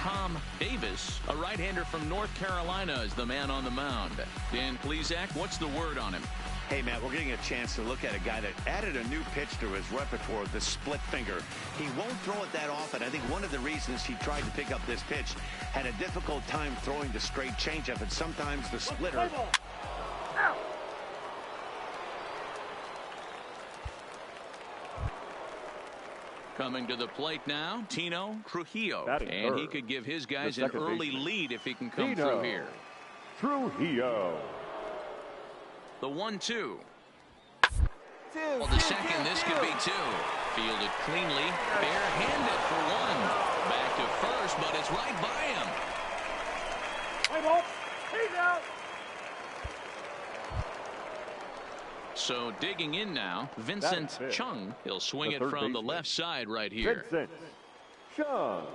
Tom Davis, a right-hander from North Carolina, is the man on the mound. Dan Plesac, what's the word on him? Hey, Matt, we're getting a chance to look at a guy that added a new pitch to his repertoire, the split finger. He won't throw it that often. I think one of the reasons he tried to pick up this pitch had a difficult time throwing the straight changeup, and sometimes the splitter. Coming to the plate now, Tino Trujillo. And he could give his guys an early lead if he can come through here. Trujillo. The 1-2. Well, the second, this could be two. Fielded cleanly, barehanded for one. Back to first, but it's right by him. He's out. So digging in now, Vincent Chung. He'll swing it from the left side right here. Vincent Chung.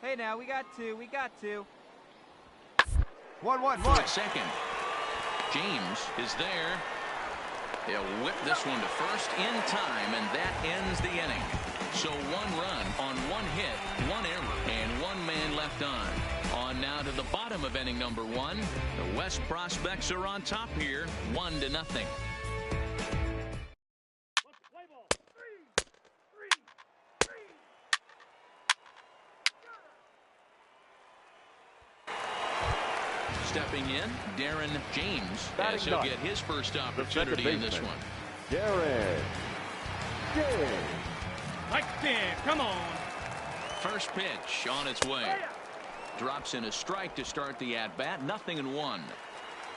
Hey, now we got two. 1-1. To second. James is there. He'll whip this one to first in time, and that ends the inning. So one run on one hit, one error, and one man left on. On now to the bottom of inning number one. The West Prospects are on top here, 1-0. Stepping in, Darren James, as he'll get his first opportunity in this one. Darren James. Mike Dan, come on. First pitch on its way. Drops in a strike to start the at-bat, 0-1.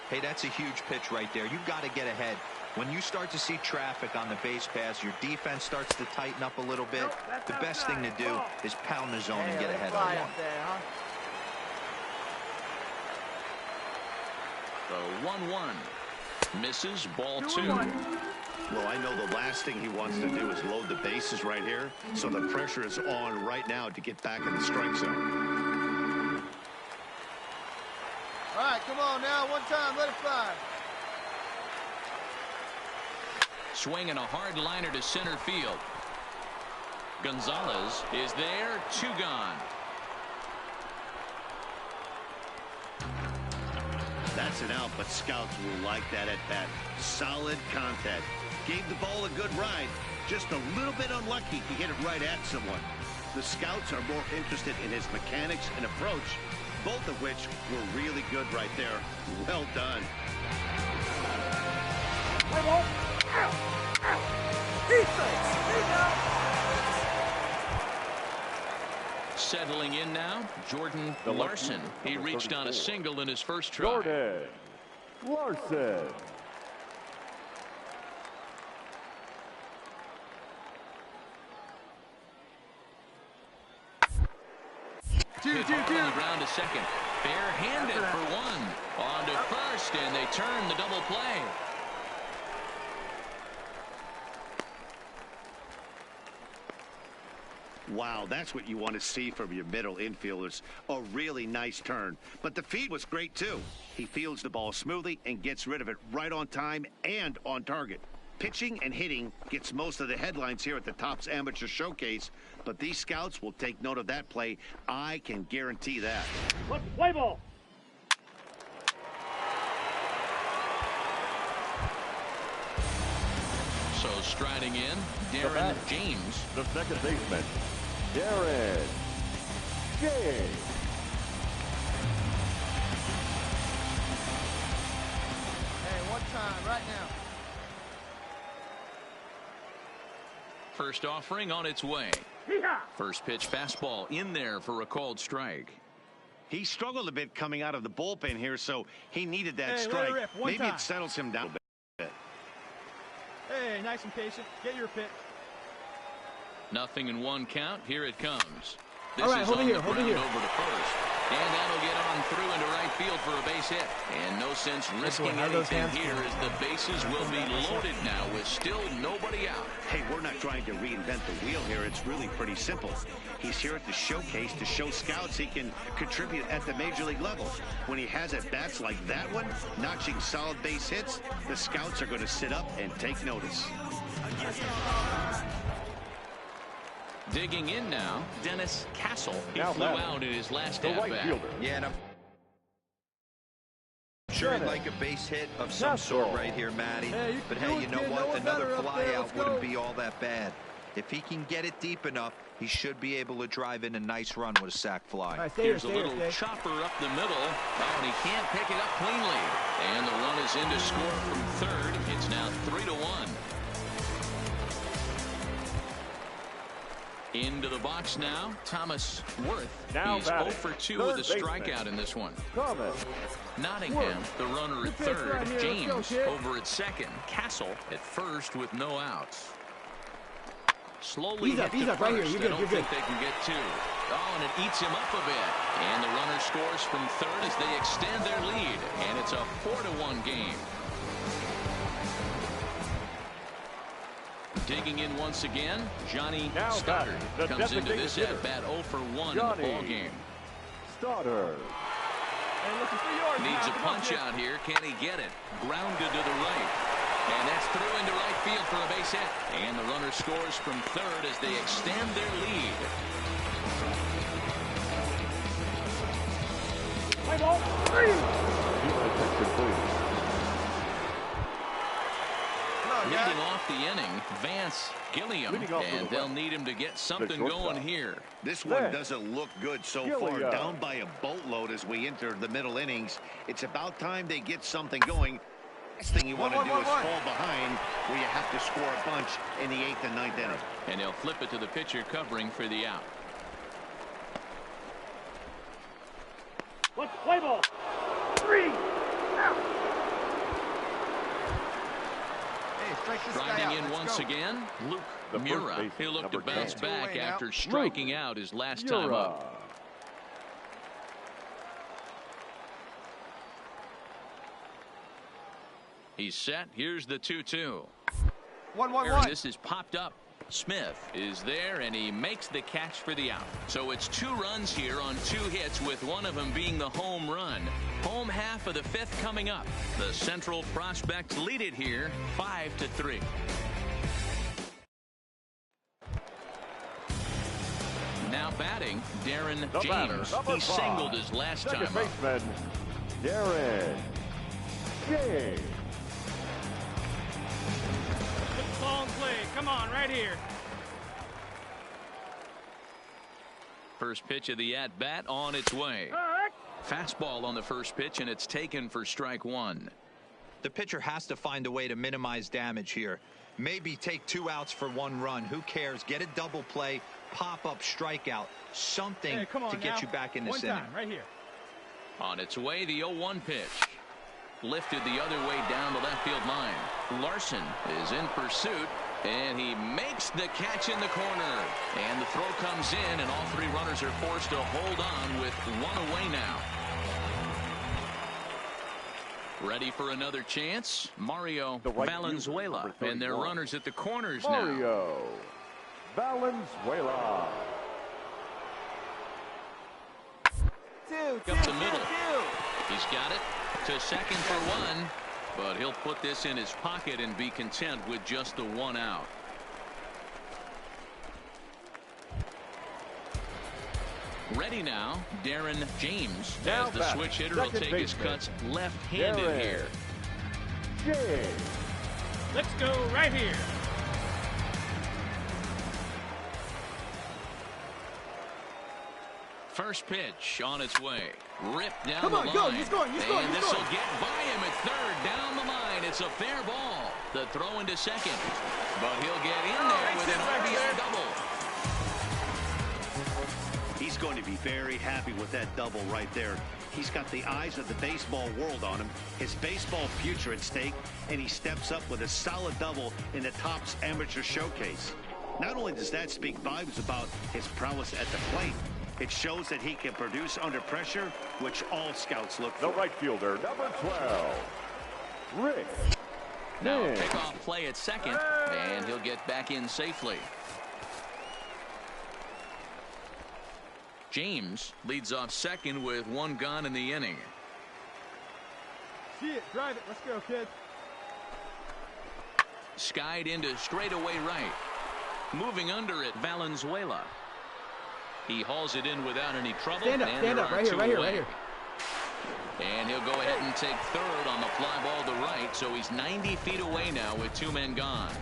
Hey, that's a huge pitch right there. You've got to get ahead. When you start to see traffic on the base pass, your defense starts to tighten up a little bit. The best thing to do is pound the zone and get ahead on one. The 1-1. Misses, ball 2. Well, I know the last thing he wants to do is load the bases right here, so the pressure is on right now to get back in the strike zone. All right, come on now, one time, let it fly. Swinging a hard liner to center field. Gonzalez is there, 2 gone. That's an out, but scouts will like that at bat. Solid contact. Gave the ball a good ride. Just a little bit unlucky to hit it right at someone. The scouts are more interested in his mechanics and approach, both of which were really good right there. Well done. Settling in now, Jordan Larson. He reached on a single in his first try. Jordan Larson. On the ground to second. Barehanded for one. On to first, and they turn the double play. Wow, that's what you want to see from your middle infielders. A really nice turn. But the feed was great, too. He fields the ball smoothly and gets rid of it right on time and on target. Pitching and hitting gets most of the headlines here at the Topps Amateur Showcase, but these scouts will take note of that play. I can guarantee that. Let's play ball. So striding in, Darren James. The second baseman, Darren James. Hey, one time, right now. First offering on its way. First pitch fastball in there for a called strike. He struggled a bit coming out of the bullpen here, so he needed that Hey, strike. let it rip. One Maybe time. it settles him down a bit. Hey, nice and patient. Get your pick. 0-1 count. Here it comes. This All right, is hold it on here, the hold it ground here. over to first. And that'll get on through into right field for a base hit. And no sense risking anything here as the bases will be loaded now with still nobody out. Hey, we're not trying to reinvent the wheel here. It's really pretty simple. He's here at the showcase to show scouts he can contribute at the major league level. When he has at-bats like that one, notching solid base hits, the scouts are going to sit up and take notice. Digging in now, Dennis Castle. He Now flew batting, out in his last the at right bat. fielder. Yeah, and I'm sure he'd like a base hit of some sort right here, Matty. Hey, But you hey, do you it, know kid. what? No one Another better up fly there. out Let's wouldn't go. be all that bad. If he can get it deep enough, he should be able to drive in a nice run with a sac fly. All right, stay Here's here, a little stay. chopper up the middle. Oh, and he can't pick it up cleanly. And the run is in to score from third. It's now 3-1. Into the box now, Thomas Worth. Now He's batting, 0 for 2 third with a strikeout baseman. in this one. Thomas. Nottingham, the runner at pitch third. right here. Let's James go, kid. over at second. Castle at first with no outs. Slowly Ease up, hit ease to up, right here. first. You're They good, don't you're think good. they can get two. Oh, and it eats him up a bit. And the runner scores from third as they extend their lead. And it's a 4-1 game. Digging in once again, Johnny Now Stoddard batting, the comes into designated this hitter, at-bat 0 for 1 Johnny in the ball game. Stoddard. Hey, looking for yours Needs now. a Come on, punch kid. out here. Can he get it? Grounded to the right. And that's through into right field for a base hit. And the runner scores from third as they extend their lead. Play ball. Come on, Leading guys. off the inning, Vance Gilliam. Leading off And for the they'll left. need him to get something shortstop. going here. This one There. doesn't look good so Gilliam. far. Down by a boatload as we enter the middle innings. It's about time they get something going. Last thing you want to do is fall behind where you have to score a bunch in the 8th and 9th inning. And they'll flip it to the pitcher covering for the out. Let's play ball. 3. Hey, strike this guy Grinding out. in Let's once go. again, Luke The first Mura. baseman, He'll look to number bounce 10. back Two away after now. striking out his last time Mura. up. He's set. Here's the 2-2. 1-1-1. This is popped up. Smith is there, and he makes the catch for the out. So it's 2 runs here on 2 hits, with one of them being the home run. Home half of the 5th coming up. The Central Prospects lead it here 5-3. Now batting, Darren The batter, James. number He 5. singled his last Second time up. baseman, Darren James. Long play. Come on, right here. First pitch of the at-bat on its way. Fastball on the first pitch, and it's taken for strike 1. The pitcher has to find a way to minimize damage here. Maybe take 2 outs for 1 run. Who cares? Get a double play, pop-up strikeout, something Hey, come on to get now. you back in this One inning. time, right here. On its way, the 0-1 pitch. Lifted the other way down the left field line. Larson is in pursuit, and he makes the catch in the corner. And the throw comes in, and all 3 runners are forced to hold on with 1 away now. Ready for another chance? Mario The right Valenzuela, fielder, number and their 31. runners at the corners now. Mario Valenzuela. 2, Up the middle. He's got it to second for 1, but he'll put this in his pocket and be content with just the 1 out. Ready now, Darren James. Now As the batting, switch hitter will second take his baseman, cuts left-handed Darren here. James. Let's go right here. First pitch on its way. Ripped down Come the on, line. go. He's going, he's going, And he's this will going. get by him at third. Down the line. It's a fair ball. The throw into second. But he'll get in there with an RBI double. He's going to be very happy with that double right there. He's got the eyes of the baseball world on him, his baseball future at stake, and he steps up with a solid double in the Topps Amateur Showcase. Not only does that speak volumes about his prowess at the plate, it shows that he can produce under pressure, which all scouts look The for. right fielder, number 12, Rick. Now a Nick. pickoff play at second, and he'll get back in safely. James leads off second with 1 gone in the inning. See it. Drive it. Let's go, kid. Skied into straightaway right. Moving under it, Valenzuela. He hauls it in without any trouble. Stand up, right here. And he'll go ahead and take third on the fly ball to right, so he's 90 feet away now with 2 men gone.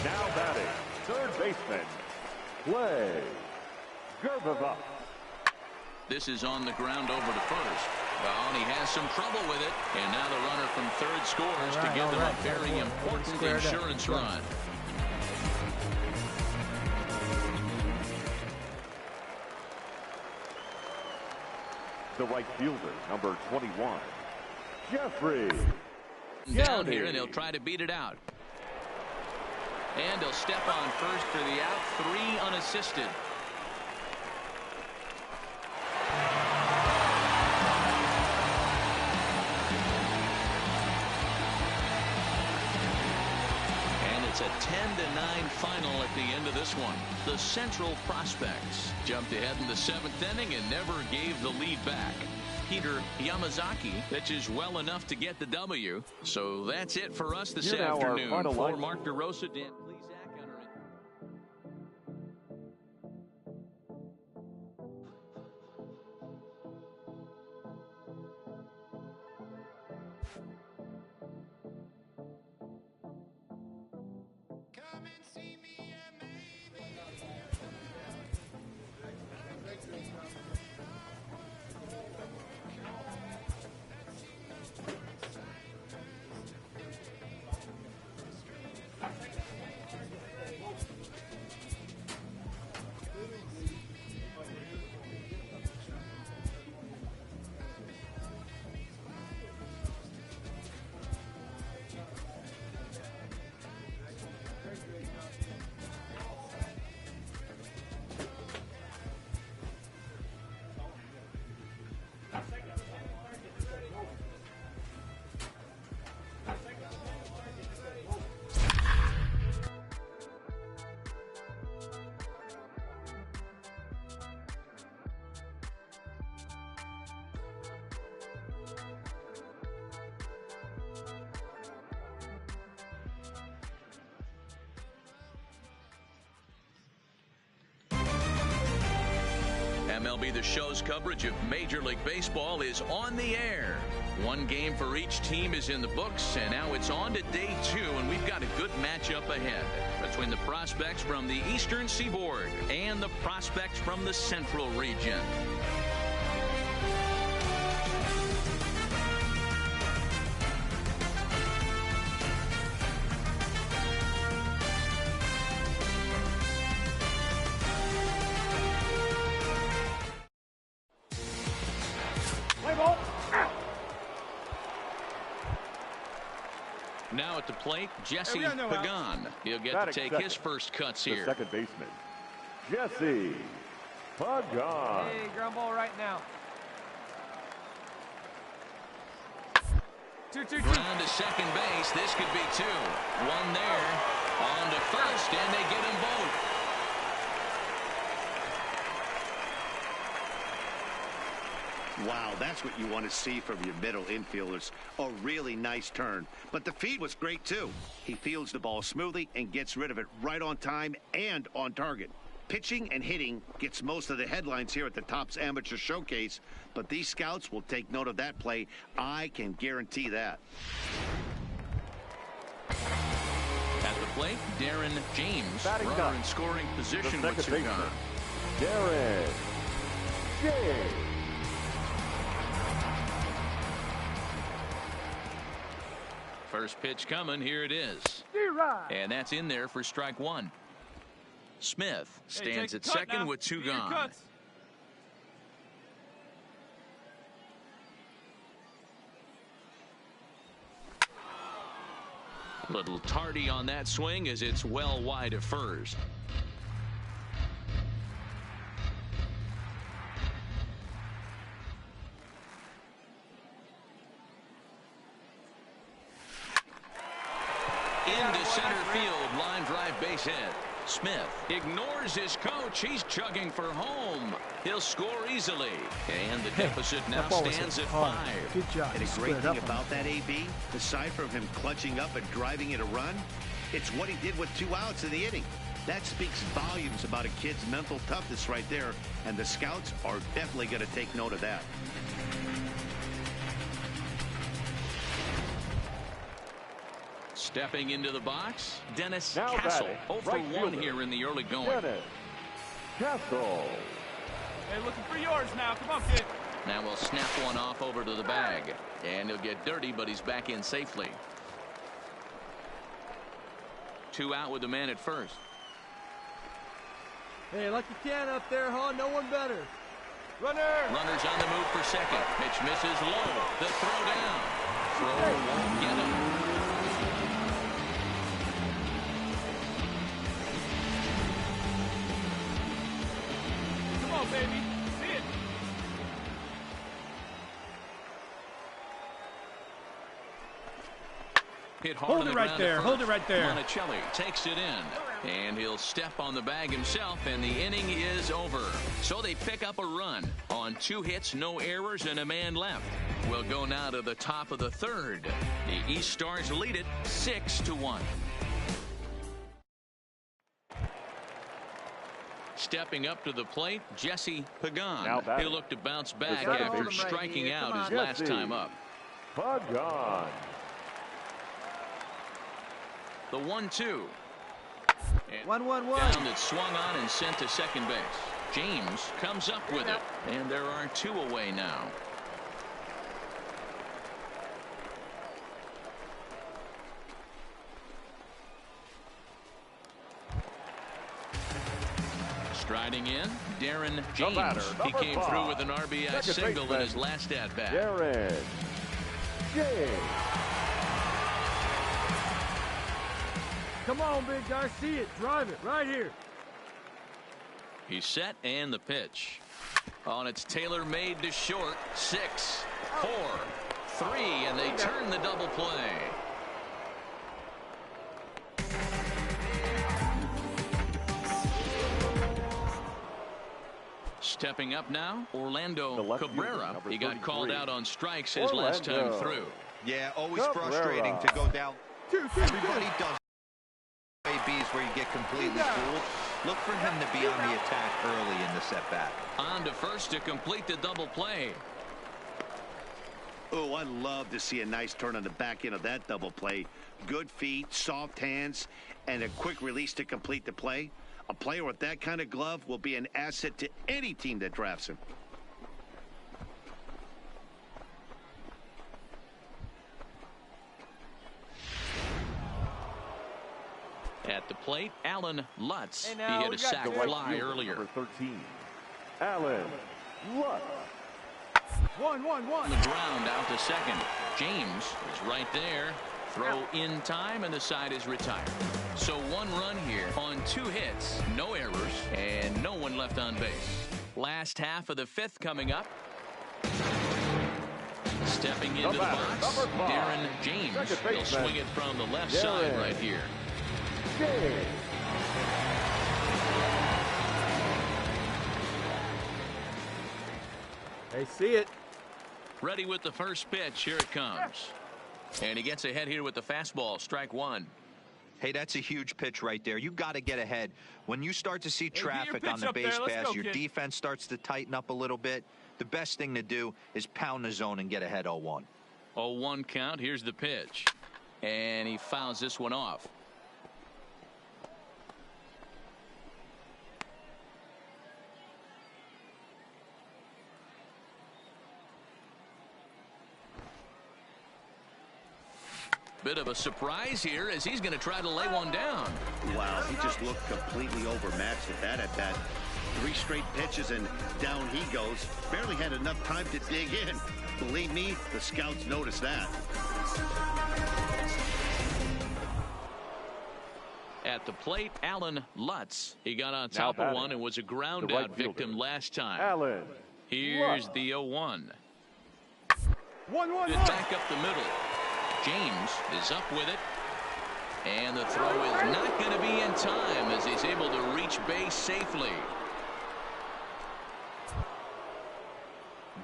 Now batting, third baseman, Play. Gerbova. This is on the ground over to first. Well, and he has some trouble with it. And now the runner from third scores to give them a very important insurance run. The right fielder, number 21, Jeffrey. Down here, and he'll try to beat it out. And he'll step on first for the out, 3 unassisted. It's a 10-9 final at the end of this one. The Central Prospects jumped ahead in the 7th inning and never gave the lead back. Peter Yamazaki pitches well enough to get the W. So that's it for us this afternoon. For Mark DeRosa, Dan Plesac on our MLB The Show's coverage of Major League Baseball is on the air. 1 game for each team is in the books, and now it's on to day 2, and we've got a good matchup ahead between the prospects from the Eastern Seaboard and the prospects from the Central region. Now at the plate, Jesse Pagan. He'll get to take his first cuts here. The second baseman, Jesse Pagan. Hey, ground ball right now. 2-2-2. Ground to second base. This could be 2. 1 there. On to first, and they get them both. Wow, that's what you want to see from your middle infielders. A really nice turn. But the feed was great, too. He fields the ball smoothly and gets rid of it right on time and on target. Pitching and hitting gets most of the headlines here at the Topps Amateur Showcase, but these scouts will take note of that play. I can guarantee that. At the plate, Darren James, Batting runner up. in scoring position The with 2 second gone. baseman, Darren James. First pitch coming. Here it is. And that's in there for strike 1. Smith stands at second with 2 gone. Little tardy on that swing as it's well wide of first. Into center field, line drive base hit. Smith ignores his coach. He's chugging for home. He'll score easily. And the deficit now stands at 5. Good job. And a great thing about that, AB, aside from him clutching up and driving in a run, it's what he did with 2 outs in the inning. That speaks volumes about a kid's mental toughness right there, and the scouts are definitely going to take note of that. Stepping into the box, Dennis Now Castle. batting, 0 for right 1 fielder. here in the early going. Dennis Castle. Hey, looking for yours now. Come on, kid. Now we'll snap one off over to the bag. And he'll get dirty, but he's back in safely. 2 out with the man at first. Hey, like you can up there, huh? No one better. Runner! Runners on the move for second. Pitch misses low. The throw down. Throw won't get him. Come on, baby. See it. Hit hard Hold on it the right ground there. at Hold first. it right there. Monticelli takes it in. And he'll step on the bag himself, and the inning is over. So they pick up a run on 2 hits, no errors, and a man left. We'll go now to the top of the 3rd. The East Stars lead it 6-1. Stepping up to the plate, Jesse Now Pagan. batting. He'll look to bounce back second after baseman. striking out his Jesse last time up. Pagan. The 1-2. 1-1-1. Down that swung on and sent to second base. James comes up with it. And there are 2 away now. Striding in, Darren James. batter, He number came 5. through with an RBI Second single in baseman, his last at-bat. Darren James. Come on, big guy. See it. Drive it. Right here. He's set and the pitch. On it's tailor-made to short. 6, 4, 3, and they turn the double play. Stepping up now, Orlando left fielder, Cabrera. number He got called 33. out on strikes his last time Orlando. through. Yeah, always Cabrera. frustrating to go down. 2-2. Everybody does ABs where you get completely fooled. Look for him to be on the attack early in the setback. On to first to complete the double play. Oh, I love to see a nice turn on the back end of that double play. Good feet, soft hands, and a quick release to complete the play. A player with that kind of glove will be an asset to any team that drafts him. At the plate, Alan Lutz. Hey, He now, hit we a got sac The right fly fielder, earlier. number 13. Alan Lutz. 1-1-1. On the ground out to second. James is right there. Throw in time, and the side is retired. So 1 run here on 2 hits, no errors, and no one left on base. Last half of the 5th coming up. Stepping into the batter, box, number 5. Darren James. Second He'll baseman, swing it from the left Darren side right here. James. Hey, see it. Ready with the first pitch. Here it comes. And he gets ahead here with the fastball. Strike 1. Hey, that's a huge pitch right there. You got to get ahead. When you start to see get your traffic pitch on the up there. base Let's pass, go, your kid. defense starts to tighten up a little bit. The best thing to do is pound the zone and get ahead 0-1. 0-1 count. Here's the pitch. And he fouls this one off. Bit of a surprise here as he's going to try to lay one down. Wow, he just looked completely overmatched at that at-bat. 3 straight pitches and down he goes. Barely had enough time to dig in. Believe me, the scouts noticed that. At the plate, Alan Lutz. He got on Now top of batting, one and was a ground the right out victim fielder, last time. Alan Here's Lutz. the 0-1. 1-1-1. Good back up the middle. James is up with it. And the throw is not going to be in time as he's able to reach base safely.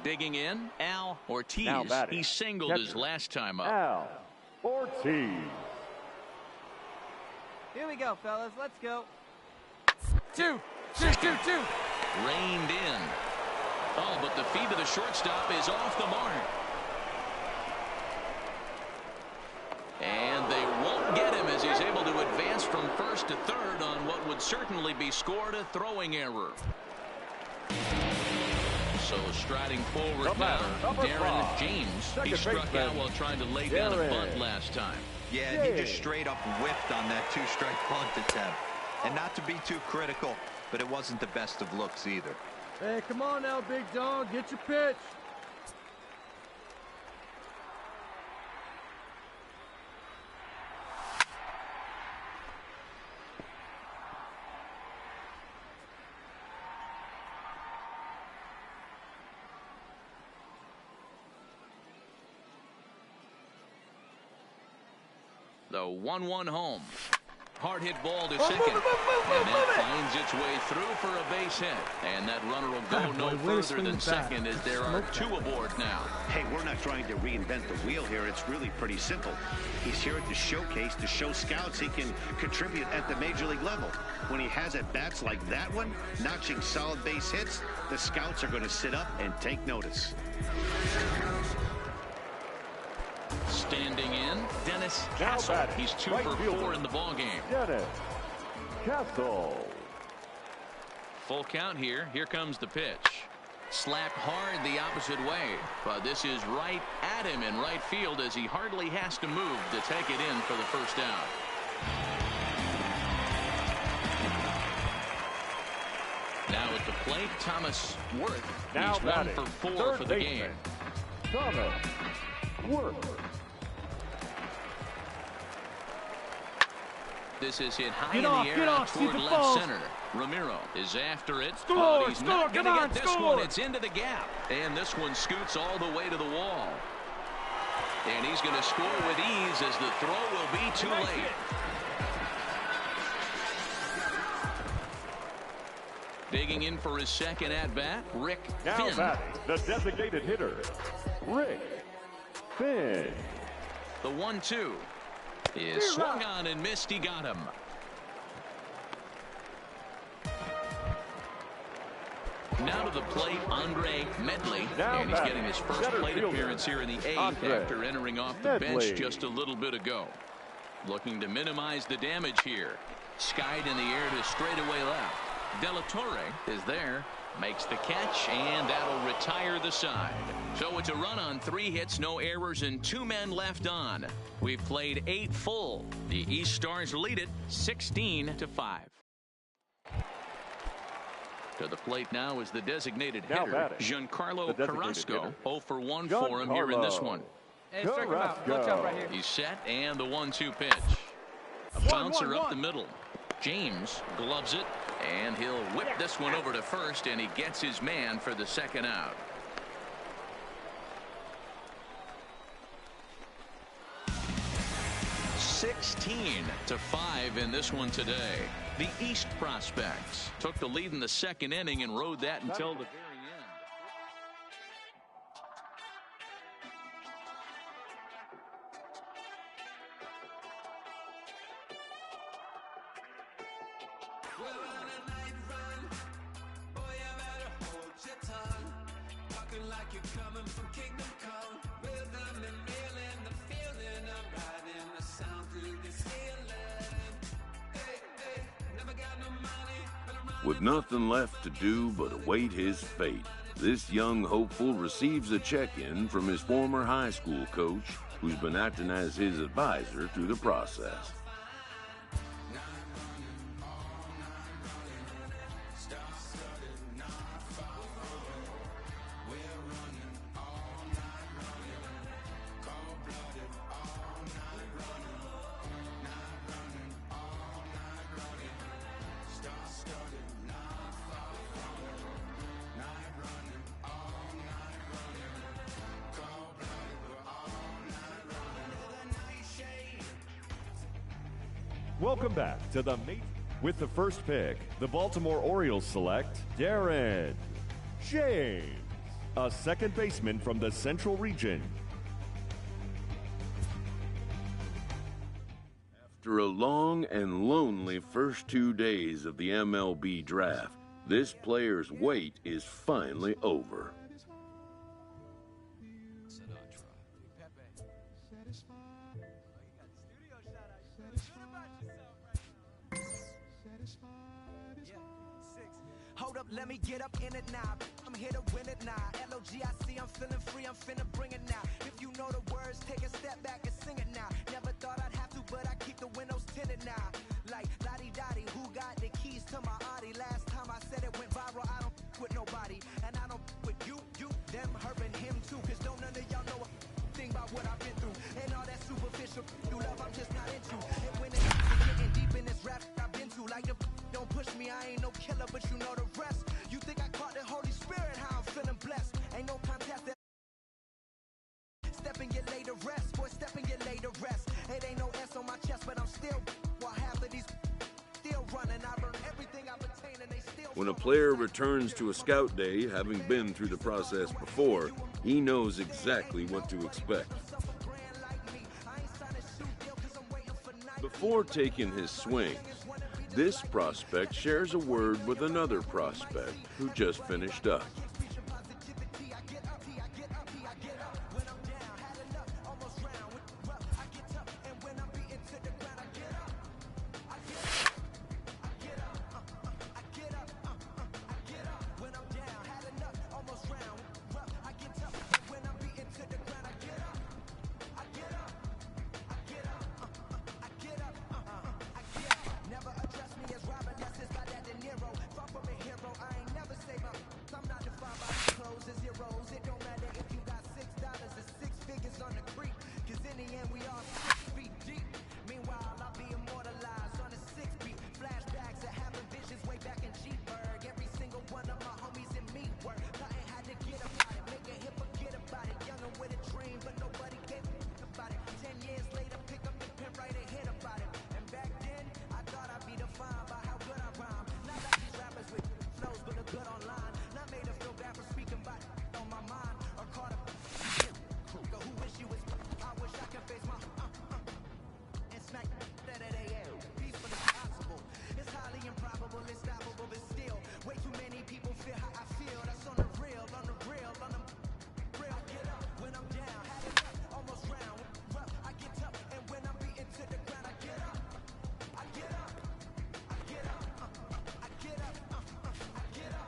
Digging in, Al Ortiz. He singled his last time up. Al Ortiz. Here we go, fellas. Let's go. Two. Reined in. Oh, but the feed to the shortstop is off the mark. And they won't get him as he's able to advance from first to third on what would certainly be scored a throwing error. So striding forward now, Darren James. He struck out while trying to lay down a bunt last time. Yeah, he just straight up whiffed on that two-strike bunt attempt. And not to be too critical, but it wasn't the best of looks either. Hey, come on now, big dog. Get your pitch. The 1-1 home. Hard hit ball to second. And that finds its way through for a base hit. And that runner will go no further than second as there are two aboard now. Hey, we're not trying to reinvent the wheel here. It's really pretty simple. He's here at the showcase to show scouts he can contribute at the major league level. When he has at bats like that one, notching solid base hits, the scouts are going to sit up and take notice. Standing in, Dennis Castle. He's 2 for 4 in the ballgame. Dennis Castle. Full count here. Here comes the pitch. Slapped hard the opposite way. But this is right at him in right field as he hardly has to move to take it in for the first out. Now at the plate, Thomas Worth. He's 1 for 4 for the game. Thomas Worth. This is hit high in the air toward left center. Ramiro is after it. Score! He's not going to get this one. It's into the gap. And this one scoots all the way to the wall. And he's going to score with ease as the throw will be too late. Digging in for his second at-bat, Rick Now Finn. batting, the designated hitter, Rick Finn. The 1-2 is swung on and missed. He got him. Now to the plate, Andre Medley. And he's getting his first plate appearance here in the 8th after entering off the bench just a little bit ago. Looking to minimize the damage here. Skied in the air to straightaway left. De La Torre is there, makes the catch, and that'll retire the side. So it's a run on 3 hits, no errors, and 2 men left on. We've played 8 full. The East Stars lead it 16-5. To the plate now is the designated hitter, Giancarlo Carrasco. 0 for 1 for him here in this one. Hey, strike him out. Watch out right here. He's set, and the 1-2 pitch. A bouncer up the middle. James gloves it, and he'll whip this one over to first, and he gets his man for the second out. (16-5) in this one today. The East prospects took the lead in the second inning and rode that until the very end. With nothing left to do but await his fate, this young hopeful receives a check-in from his former high school coach, who's been acting as his advisor through the process. Welcome back to the meet. With the first pick, the Baltimore Orioles select Darren James, a second baseman from the Central Region. After a long and lonely first 2 days of the MLB draft, this player's wait is finally over. Hold up, let me get up in it now. I'm here to win it now. L-O-G-I-C, I'm feeling free, I'm finna bring it now. If you know the words, take a step back and sing it now. Never thought I'd have to, but I keep the windows tinted now. Like, lottie-dottie, who got the keys to my Audi? Last time I said it went viral, I don't with nobody. And I don't with you, them, her, and him too. Cause don't none of y'all know a thing about what I've been through. And all that superficial you love, I'm just not into. And when it comes to getting deep in this rap I've been to, like the don't push me, I ain't no killer, but you know the rest. You think I caught the Holy Spirit, how I'm feeling blessed. Ain't no contest that step and get laid to rest. Boy, step and get laid to rest. It ain't no S on my chest, but I'm still while half of these still running. I learned everything I've attained and they still. When a player returns to a scout day, having been through the process before, he knows exactly what to expect. Before taking his swings, this prospect shares a word with another prospect who just finished up.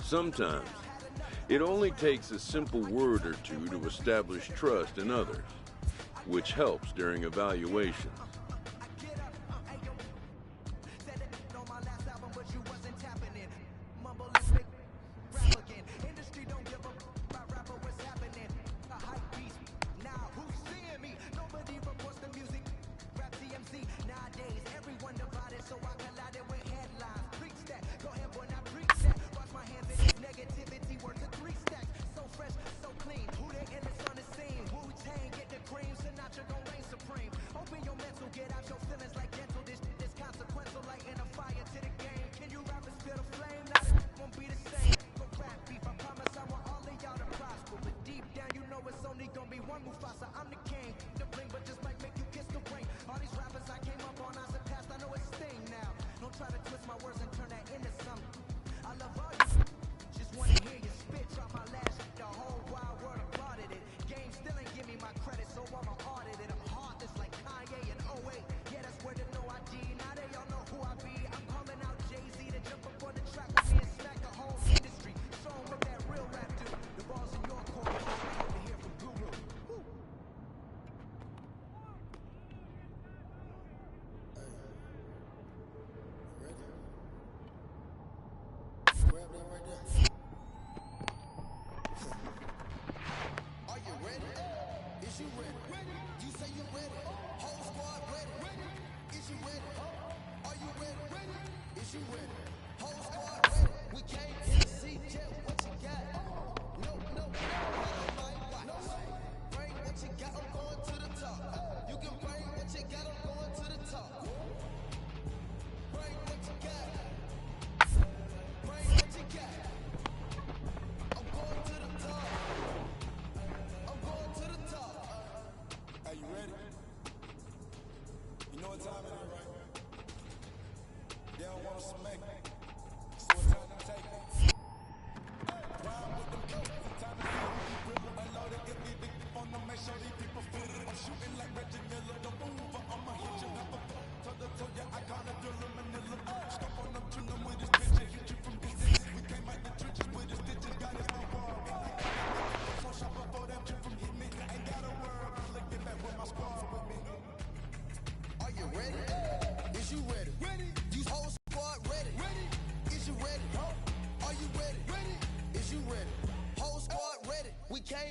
Sometimes, it only takes a simple word or two to establish trust in others, which helps during evaluations.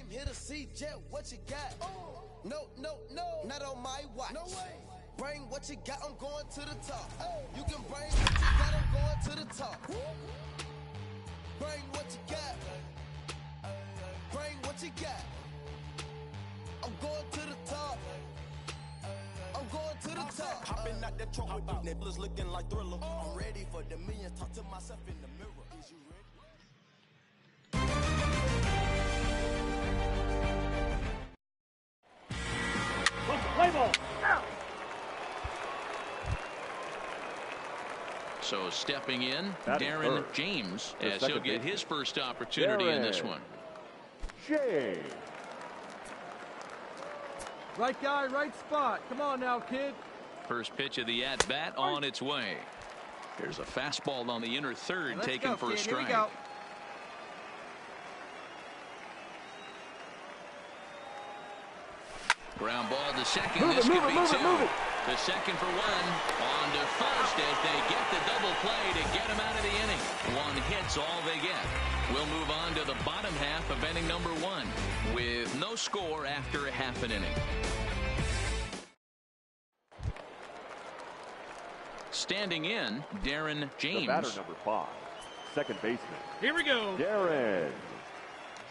came here to see Jet, what you got? No, not on my watch. No way. Bring what you got, I'm going to the top. You can bring what you got, I'm going to the top. Bring what you got. Bring what you got. I'm going to the top. I'm going to the top. Hopping out that truck with these niggas looking like Thriller. I'm ready for the millions. Talk to myself in the mirror. Is you ready? Play ball. So stepping in, Batting Darren first. James, The as he'll second get baseman. his first opportunity in this one. James. Right guy, right spot. Come on now, kid. First pitch of the at-bat on its way. Here's a fastball on the inner third, Let's taken go, for a kid. Here we strike. go. Ground ball to second. Move it, This move could it, be move it, two. move it. The second for one. On to first as they get the double play to get him out of the inning. One hit's all they get. We'll move on to the bottom half of inning number one with no score after a half an inning. Standing in, Darren James. The batter number 5, second baseman. Here we go. Darren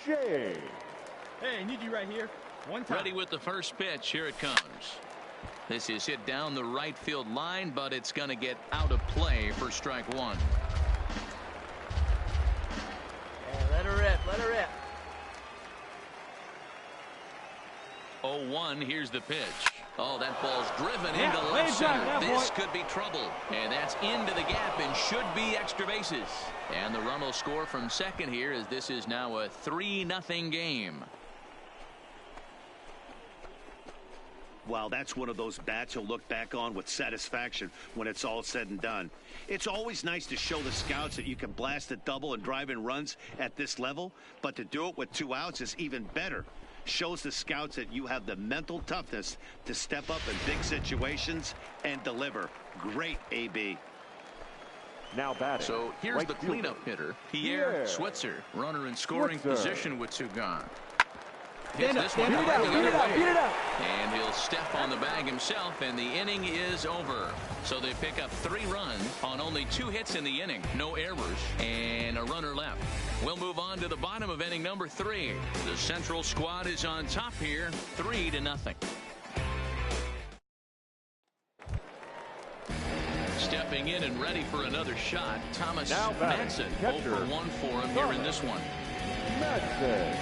James. Hey, I need you right here. One time. Ready with the first pitch. Here it comes. This is hit down the right field line, but it's going to get out of play for strike one. Yeah, let her rip. Let her rip. 0-1. Here's the pitch. Oh, that ball's driven Yeah, into lay left it down center. now, This boy. could be trouble. And that's into the gap and should be extra bases. And the run will score from second here as this is now a 3-0 game. Well, that's one of those bats you'll look back on with satisfaction when it's all said and done. It's always nice to show the scouts that you can blast a double and drive in runs at this level, but to do it with 2 outs is even better. Shows the scouts that you have the mental toughness to step up in big situations and deliver. Great, AB. Now batting. So here's right the fielder. cleanup hitter, Pierre Switzer. Runner in scoring position with 2 gone. Hits this one right the other way. And he'll step on the bag himself, and the inning is over. So they pick up 3 runs on only 2 hits in the inning. No errors and a runner left. We'll move on to the bottom of inning number 3. The Central squad is on top here, 3-0. Stepping in and ready for another shot, Thomas Now batting, Madsen. catcher, 0-for-1 for him here in this one. Madsen.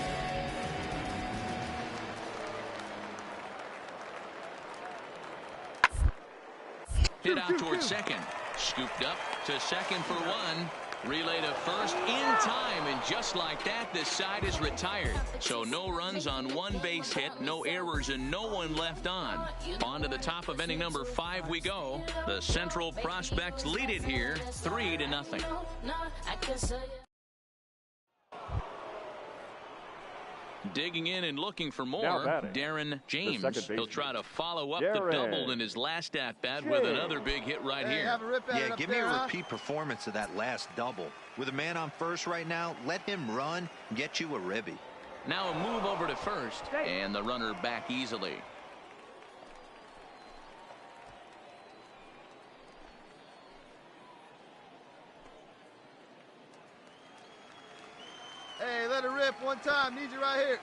Hit out towards second. Scooped up to second for 1. Relay to first in time, and just like that, this side is retired. So no runs on 1 base hit, no errors, and no one left on. On to the top of inning number 5 we go. The Central prospects lead it here, 3-0. Digging in and looking for more, Darren James. He'll try to follow up the double in his last at-bat with another big hit right here. Yeah, give me a repeat performance of that last double. With a man on first right now, let him run and get you a ribby. Now a move over to first, and the runner back easily. Hey, let her rip one time. Need you right here.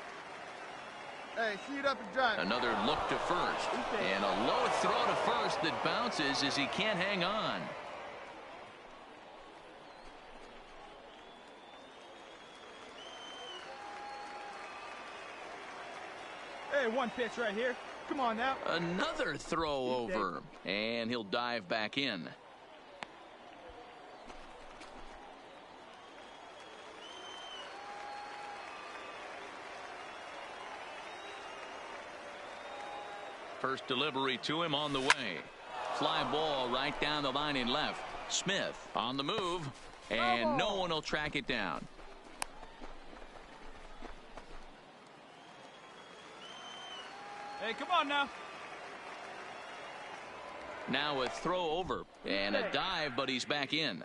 Hey, see it up and drive. Another look to first, and a low throw to first that bounces as he can't hang on. Hey, one pitch right here. Come on now. Another throw over, and he'll dive back in. First delivery to him on the way. Fly ball right down the line in left. Smith on the move, and no one will track it down. Hey, come on now. Now a throw over and a dive, but he's back in.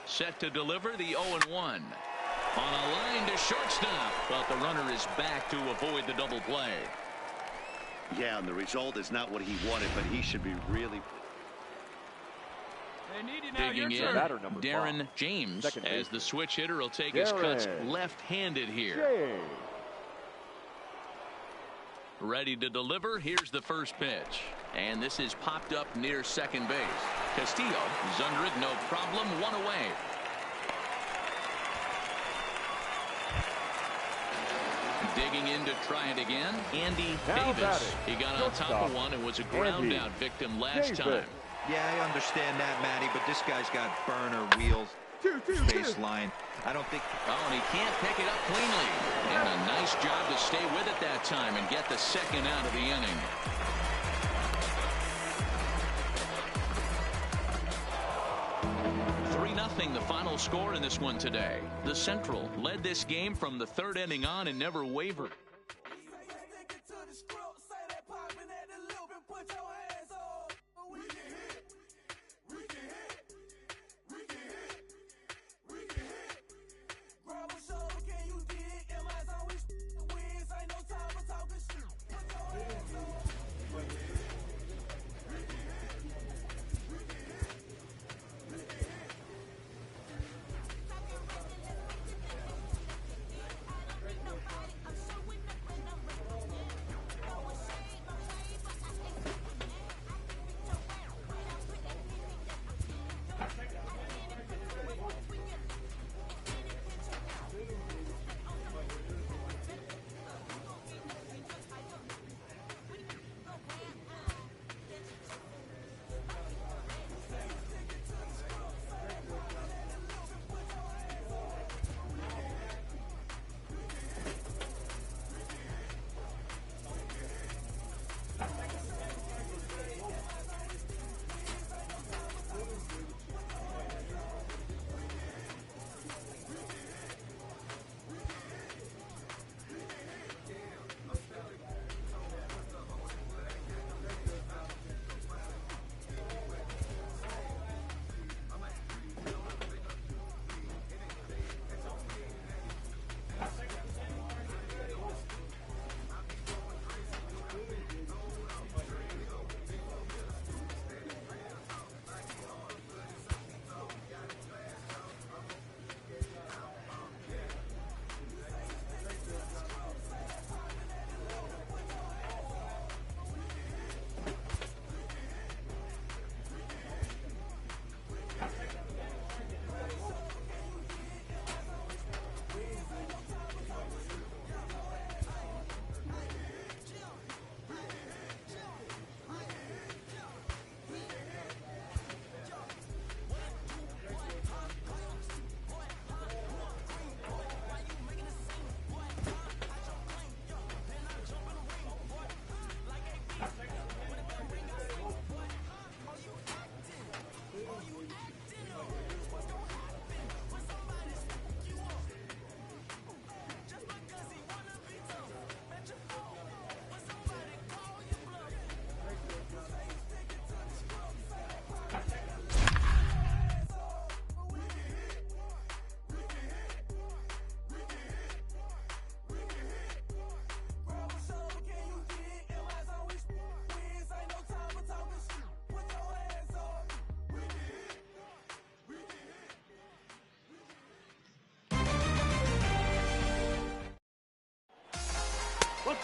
Set to deliver the 0-1. On a line to shortstop, but the runner is back to avoid the double play. Yeah, and the result is not what he wanted, but he should be really... Digging in, Darren James, as the switch hitter will take his cuts left-handed here. Ready to deliver. Here's the first pitch. And this is popped up near second base. Castillo is under it, no problem, one away. Digging in to try it again, Andy Davis. He got on top of one and was a ground out victim last time. Yeah, I understand that, Matty, but this guy's got burner wheels, baseline. I don't think... Oh, and he can't pick it up cleanly. And a nice job to stay with it that time and get the second out of the inning. The final score in this one today. The Central led this game from the third inning on and never wavered.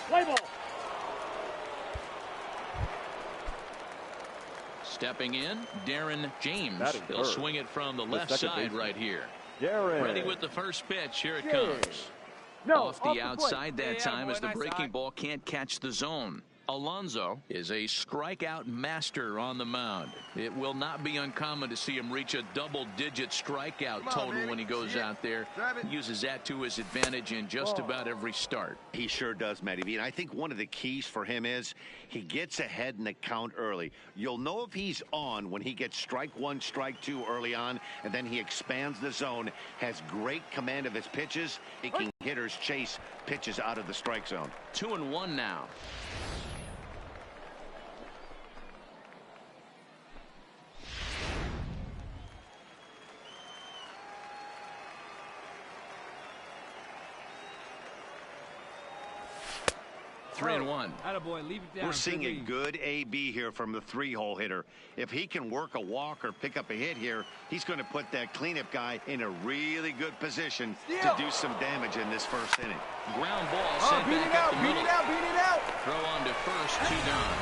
Play ball. Stepping in, Darren James. He'll swing it from the left side right here. Darren. Ready with the first pitch. Here it comes. Off the outside that time as the breaking ball can't catch the zone. Alonso is a strikeout master on the mound. It will not be uncommon to see him reach a double-digit strikeout total when he goes out there. He uses that to his advantage in just about every start. He sure does, Matty V. And I think one of the keys for him is he gets ahead in the count early. You'll know if he's on when he gets strike one, strike two early on, and then he expands the zone, has great command of his pitches, making hitters chase pitches out of the strike zone. 2-1 now. 3-1. Attaboy, leave it down. We're seeing a good AB here from the 3-hole hitter. If he can work a walk or pick up a hit here, he's going to put that cleanup guy in a really good position to do some damage in this first inning. Ground ball sent back up the middle. Beat it out. Throw on to first, 2 down.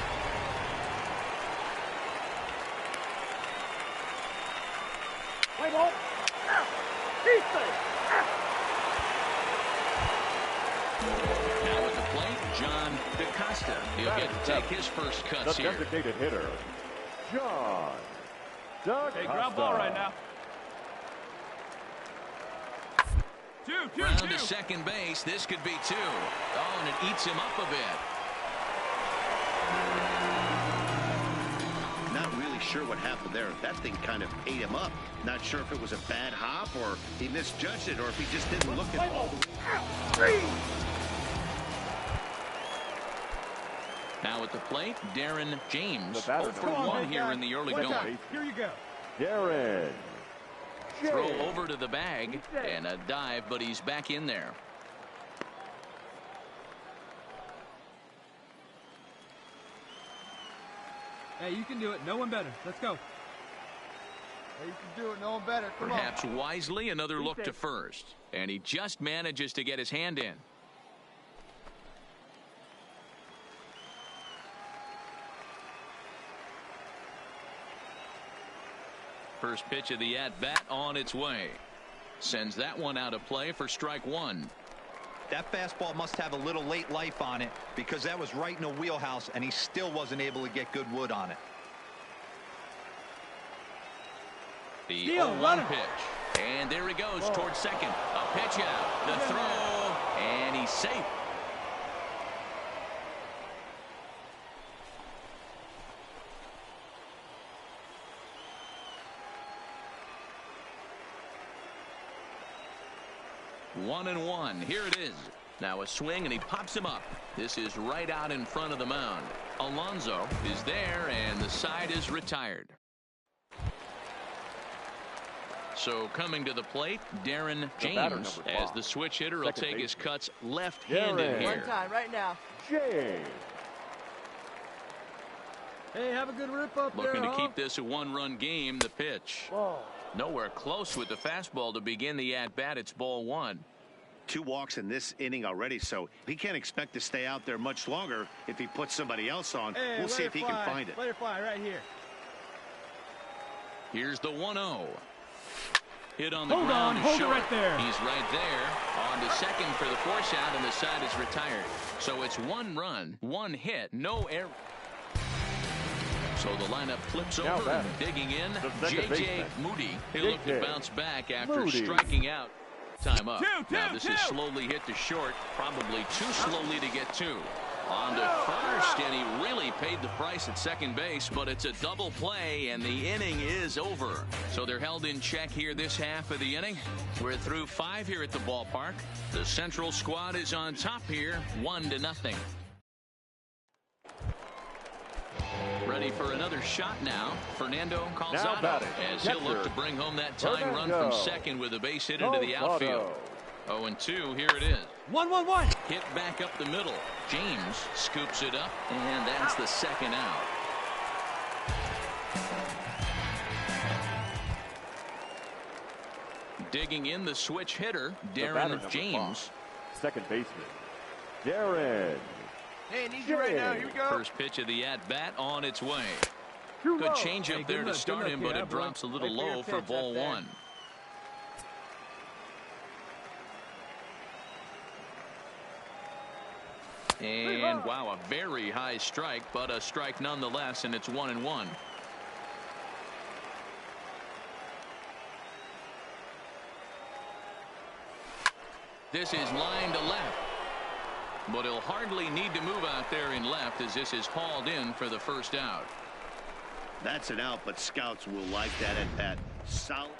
Play ball. Now at the plate, John DeCosta. He'll get to take his first cuts The here. designated hitter, John DeCosta. Hey, ground ball right now. 2. Round to second base. This could be 2. Oh, and it eats him up a bit. Not really sure what happened there. That thing kind of ate him up. Not sure if it was a bad hop or he misjudged it or if he just didn't look at all the way. Now at the plate, Darren James. The batter, 0 for 1 here in the early going. Here you go. Darren Throw James. over to the bag and a dive, but he's back in there. Hey, you can do it. No one better. Let's go. Hey, you can do it. No one better. Come Perhaps wisely, another look to first. And he just manages to get his hand in. First pitch of the at-bat on its way. Sends that one out of play for strike 1. That fastball must have a little late life on it because that was right in a wheelhouse and he still wasn't able to get good wood on it. The Steal, 0-1 pitch. And there he goes towards second. A pitch out. The throw. And he's safe. One and one. Here it is. Now a swing and he pops him up. This is right out in front of the mound. Alonso is there and the side is retired. So coming to the plate, Darren James as the switch hitter will take his cuts left-handed here. One time right now. James. Hey, have a good rip up there. Looking to keep this a 1-run game. The pitch. Nowhere close with the fastball to begin the at-bat. It's ball 1. 2 walks in this inning already, so he can't expect to stay out there much longer if he puts somebody else on. Hey, we'll see if he can find it. Let it fly right here. Here's the 1-0. Hit on the ground. Hold it right there. He's right there. On to second for the force out, and the side is retired. So it's 1 run, 1 hit, no error. So the lineup flips over and digging in. J.J. Moody. He'll look to bounce back after striking out. Time up. Now this is slowly hit to short. Probably too slowly to get to. On to first, and he really paid the price at second base, but it's a double play, and the inning is over. So they're held in check here this half of the inning. We're through 5 here at the ballpark. The Central squad is on top here, 1-0. Ready for another shot now. Fernando Calzado as he'll look to bring home that tying run from second with a base hit into the outfield. 0-2, here it is. 1-1-1. Hit back up the middle. James scoops it up, and that's the second out. Digging in the switch hitter, Darren James. Second baseman, Darren. Hey, I need you right now. Here we go. First pitch of the at-bat on its way. Good changeup there to start him, but it drops a little low for ball 1. And wow, a very high strike, but a strike nonetheless, and it's 1-1. This is line to left. But he'll hardly need to move out there in left as this is hauled in for the first out. That's an out, but scouts will like that at bat. Solid.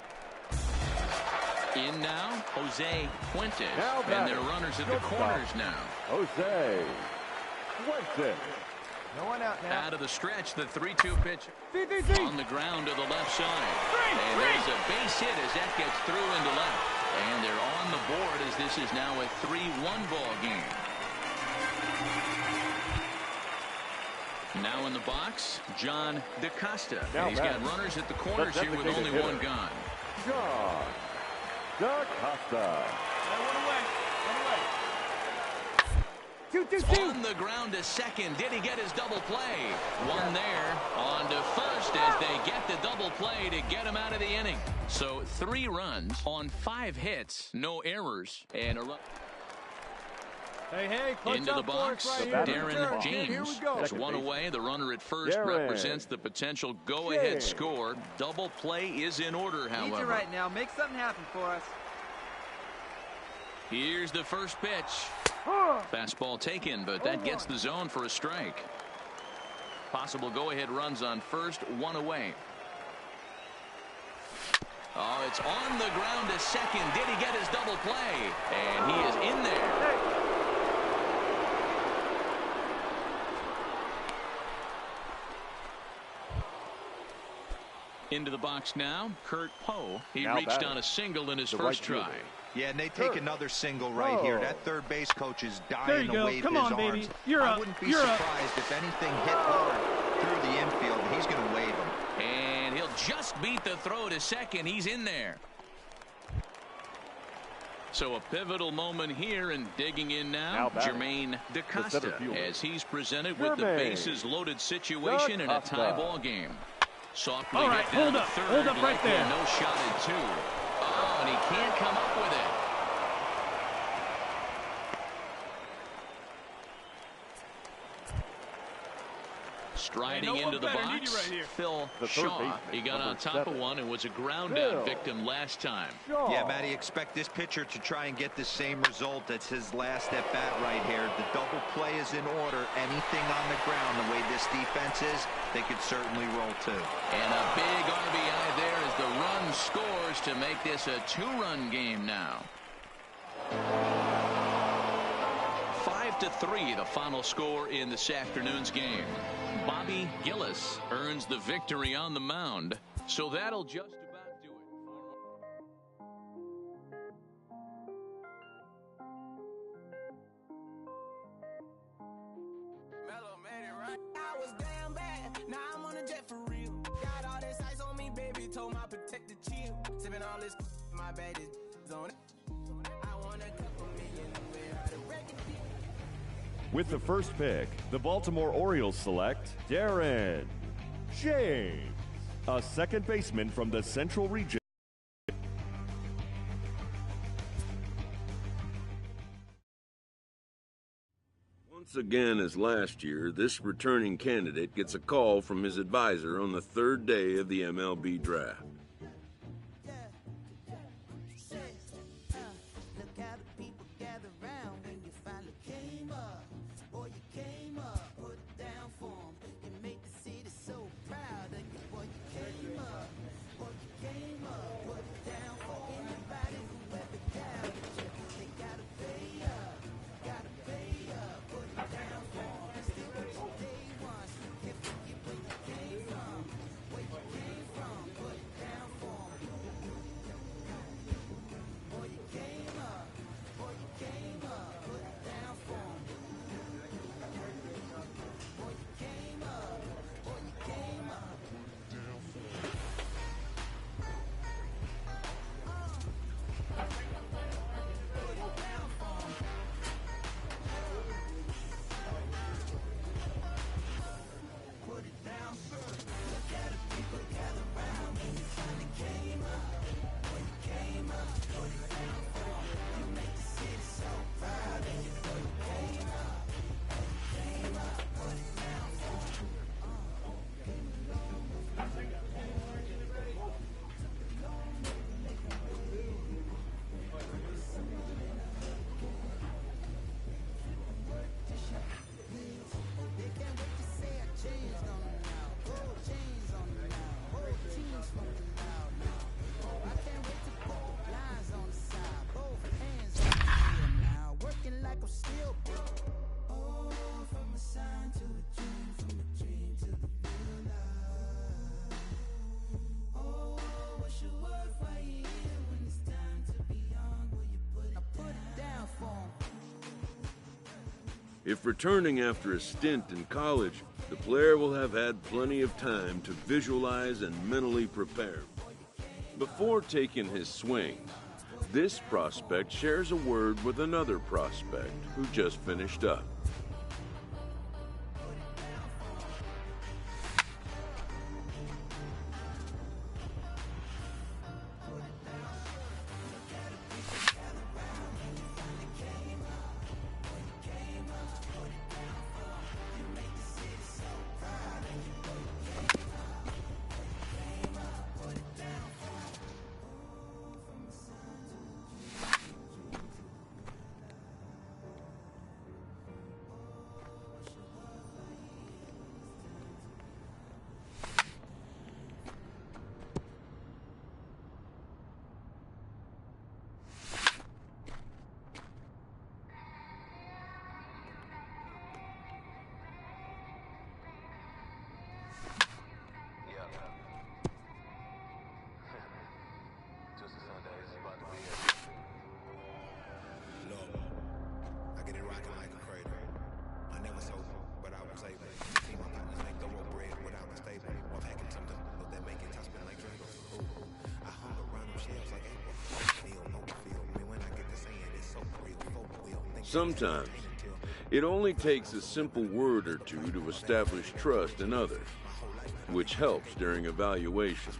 In now, Jose Fuentes. And they're runners at the corners now. Jose Fuentes. No one out now. Out of the stretch, the 3-2 pitch on the ground to the left side. And there's a base hit as that gets through into left. And they're on the board as this is now a 3-1 ball game. Now in the box, John DaCosta. Now And he's got runners at the corners here with only one gone. John DaCosta. One away. On the ground to second. Did he get his double play? One there. On to first as they get the double play to get him out of the inning. So 3 runs on 5 hits. No errors. And a run. Hey, Into the box, right Darren James. There's one away. The runner at first represents the potential go-ahead score. Double play is in order, however. Need you right now. Make something happen for us. Here's the first pitch. Fastball taken, but that gets the zone for a strike. Possible go-ahead runs on first, 1 away. Oh, it's on the ground to second. Did he get his double play? And he is in there. Into the box now, Kurt Poe. He reached on a single in his first try. Yeah, and they take another single right here. That third base coach is dying to wave Come his on, arms. baby. You're up. I wouldn't be surprised if anything hit hard through the infield. He's going to wave him. And he'll just beat the throw to second. He's in there. So a pivotal moment here, and digging in now Jermaine DaCosta, as he's presented with the bases loaded situation in a tie ball game. Softly all right, hold up right there. No shot at 2. Oh, and he can't come up with it. Striding into the box, Phil Shaw. He got on top of one and was a ground out victim last time. Yeah, Matty, expect this pitcher to try and get the same result as his last at bat right here. The double play is in order. Anything on the ground, the way this defense is, they could certainly roll too. And a big RBI there as the run scores to make this a 2-run game now. 5-3, the final score in this afternoon's game. Bobby Gillis earns the victory on the mound, so that'll just about do it. Mellow made it right. I was damn bad. Now I'm on a jet for real. Got all this ice on me, baby. Told my protector chill. Sipping all this, my bad is on it. I want a couple million without a record deal. With the first pick, the Baltimore Orioles select Darren James, a second baseman from the Central Region. Once again, as last year, this returning candidate gets a call from his advisor on the 3rd day of the MLB draft. If returning after a stint in college, The player will have had plenty of time to visualize and mentally prepare. Before taking his swing, this prospect shares a word with another prospect who just finished up. Sometimes, it only takes a simple word or two to establish trust in others, which helps during evaluation.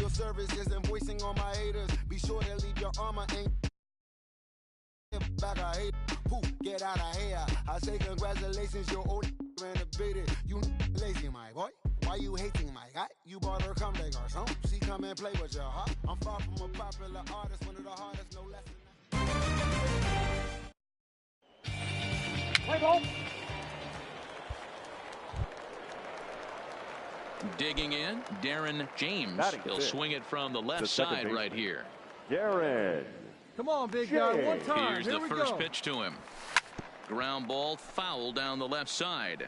Services and voicing on my haters. Be sure to leave your armor and back. I hate who get out of here. I say congratulations, you're old and debated. You lazy, my boy. Why you hating my guy? You bought her come like or something. She come and play with your heart. I'm far from a popular artist, one of the hardest, no less than Play ball. Digging in, Darren James. He'll swing it from the left side right here. Darren Come on, big guy. One time. Here's the first pitch to him. Ground ball, foul down the left side.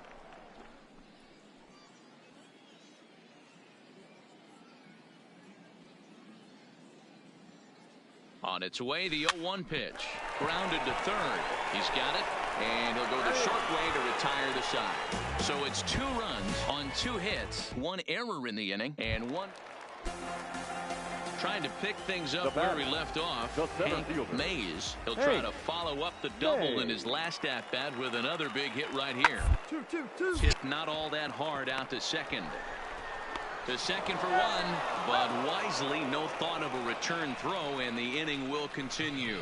On its way, the 0-1 pitch. Grounded to third. He's got it, and he'll go the short way to retire the side. So it's 2 runs on 2 hits, 1 error in the inning, and 1. Trying to pick things up where he left off. Hank Mays. He'll try to follow up the double in his last at-bat with another big hit right here. Two. Hit not all that hard out to second. To second for 1, but wisely no thought of a return throw, and the inning will continue.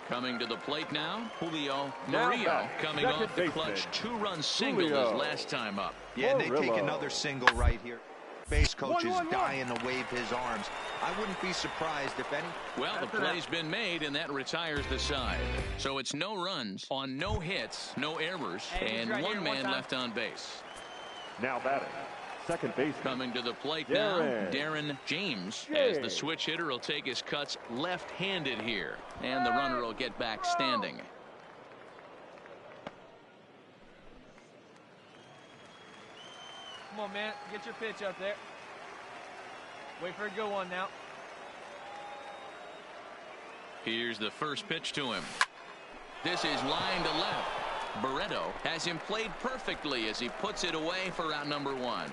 Coming to the plate now, Julio Murillo coming off the clutch 2-run single his last time up. Yeah, and they take another single right here. Base coach is dying to wave his arms. I wouldn't be surprised if any. Well, the play's been made, and that retires the side. So it's no runs on no hits, no errors, and right 1 man left on base. Now batting, second base. Coming to the plate now, Darren James. As the switch hitter will take his cuts left-handed here, and the runner will get back standing. Come on, man. Get your pitch up there. Wait for a good one now. Here's the first pitch to him. This is line to left. Barreto has him played perfectly as he puts it away for out number 1.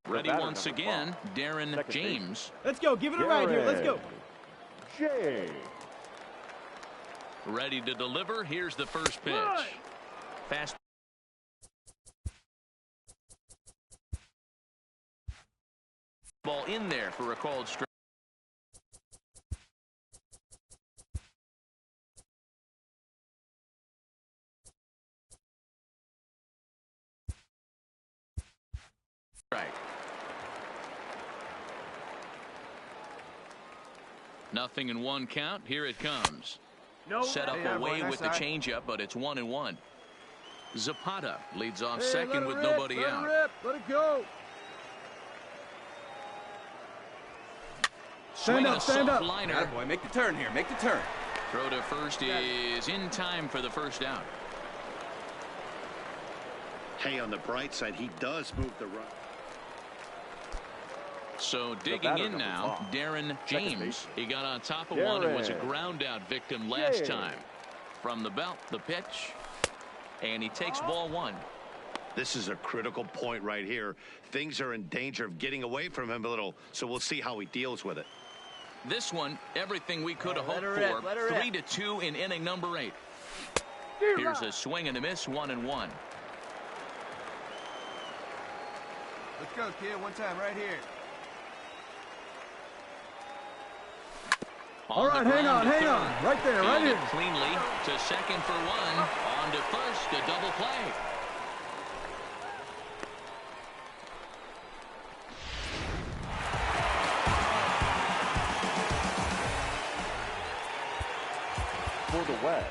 Ready once again, Darren James. Let's go. Give it a ride here. Let's go. James. Ready to deliver. Here's the first pitch. Fast. Ball in there for a called strike. Nothing in 1 count. Here it comes. Set up away with the changeup, but it's 1-1. Zapata leads off second with nobody out. Let it go. Stand up. Liner. Attaboy, make the turn here. Make the turn. Throw to first is in time for the first out. Hey, on the bright side, he does move the run. So digging in now, Darren James. He got on top of one and was a ground out victim last time. From the belt, the pitch, and he takes ball 1. This is a critical point right here. Things are in danger of getting away from him a little, so we'll see how he deals with it. This one, everything we could have hoped for. 3-2 in inning number 8. Here's a swing and a miss, 1-1. Let's go, kid. One time right here. All right, hang on. Right there, right here. Cleanly to second for 1. On to first, a double play. For the West.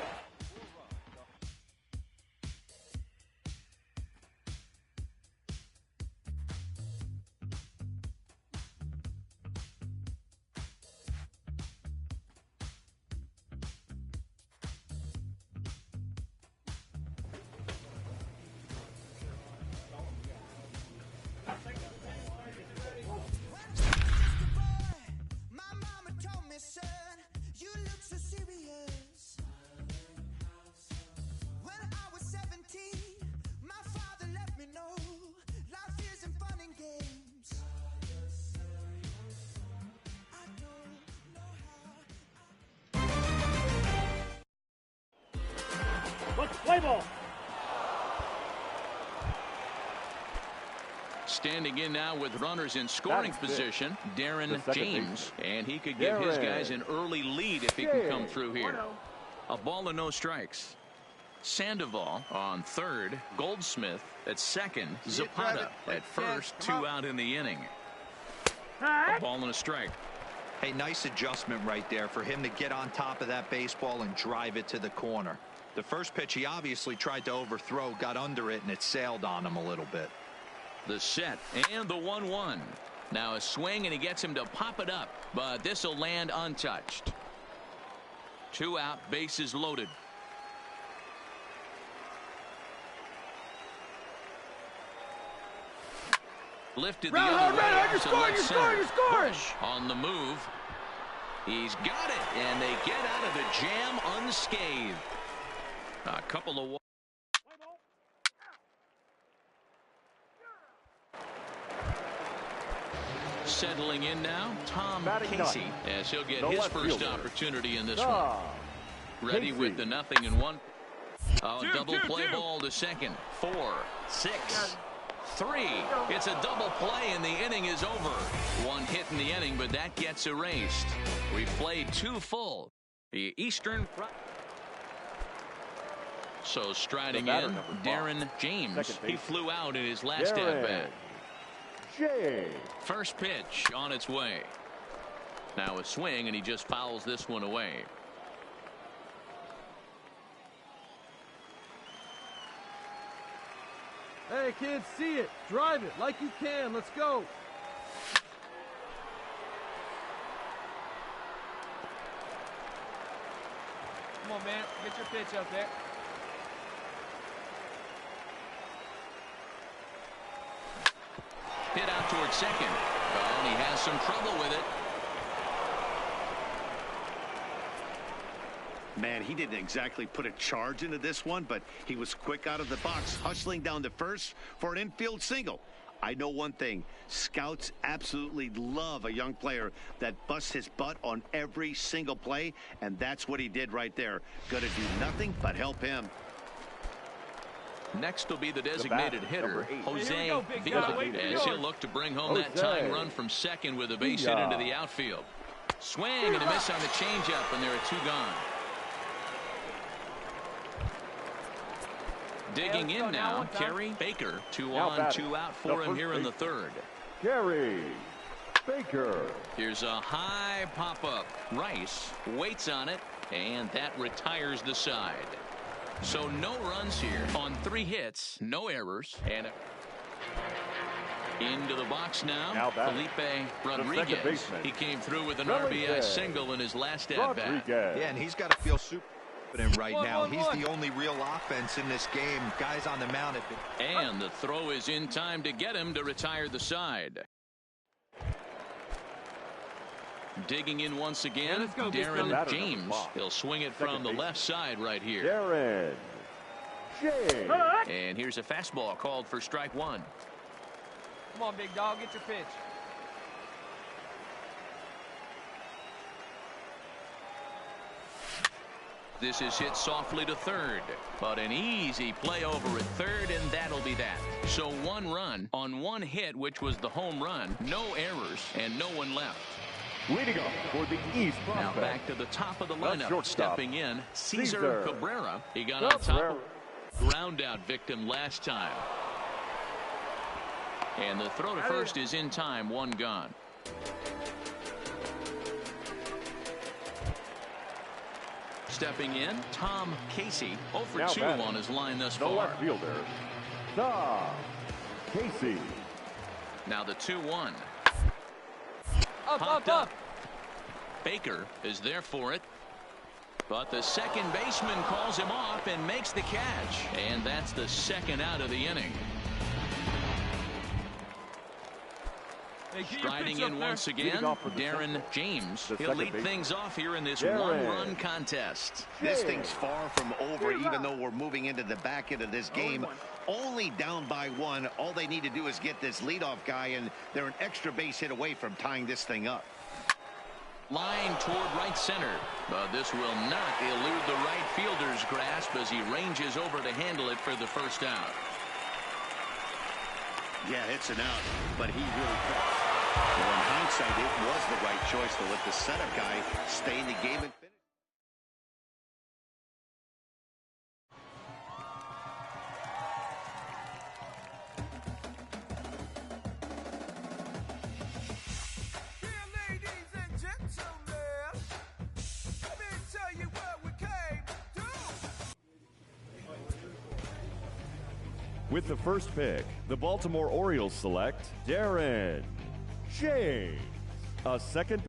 Play ball. Standing in now with runners in scoring position, Darren James, and he could give his guys an early lead if he can come through here. A ball and no strikes. Sandoval on third, Goldsmith at second, Zapata at first, 2 out in the inning. A ball and a strike. Hey, nice adjustment right there for him to get on top of that baseball and drive it to the corner. The first pitch he obviously tried to overthrow, got under it, and it sailed on him a little bit. The set and the 1-1. Now a swing and he gets him to pop it up, but this will land untouched. 2 out, bases loaded. Lifted the other way. You're scoring. Bush on the move. He's got it, and they get out of the jam unscathed. A couple of. Settling in now, Tom Casey, as he'll get his first opportunity in this one. Ready with the 0-1. Double play ball to second. 4, 6, 3. It's a double play, and the inning is over. 1 hit in the inning, but that gets erased. We've played 2 full. The Eastern. So striding in, Darren James. He flew out in his last at-bat. First pitch on its way. Now a swing, and he just fouls this one away. Hey, kids, see it. Drive it like you can. Let's go. Come on, man. Get your pitch up there. Hit out towards second. And he has some trouble with it. Man, he didn't exactly put a charge into this one, but he was quick out of the box, hustling down to first for an infield single. I know one thing. Scouts absolutely love a young player that busts his butt on every single play, and that's what he did right there. Gonna do nothing but help him. Next will be the designated hitter, Jose Villa, as he'll look to bring home that tying run from second with a base hit into the outfield. Swing and a miss on the changeup, and there are 2 gone. Digging in now, Kerry Baker. 2 on, 2 out for him here in the third. Kerry Baker. Here's a high pop-up. Rice waits on it, and that retires the side. So no runs here on 3 hits, no errors, and into the box now Felipe Rodriguez. He came through with an RBI single in his last at-bat. Yeah, and he's got to feel super confident right now. He's the only real offense in this game. Guys on the mound have been. And the throw is in time to get him to retire the side. Digging in once again, Darren James. He'll swing it from the left side right here. Darren James. And here's a fastball called for strike 1. Come on, big dog, get your pitch. This is hit softly to third, but an easy play over at third, and that'll be that. So 1 run on 1 hit, which was the home run, no errors, and no one left. Leading up for the East prospect. Now back to the top of the lineup. Stepping in, Cesar Cabrera. He got on top of ground out victim last time. And the throw to first is in time, 1 gone. Stepping in, Tom Casey. 0 for 2 on his line thus far. The left fielder, Tom Casey. Now the 2-1. Up. Baker is there for it. But the second baseman calls him off and makes the catch. And that's the 2nd out of the inning. Striding in once again, Darren James. He'll lead things off here in this 1-run contest. This thing's far from over, even though we're moving into the back end of this game. Only down by 1. All they need to do is get this leadoff guy, and they're an extra base hit away from tying this thing up. Line toward right center. But this will not elude the right fielder's grasp as he ranges over to handle it for the first out. Yeah, it's an out, but he really felt. Well, in hindsight, it was the right choice to let the setup guy stay in the game and finish. With the first pick, the Baltimore Orioles select Darren James, a second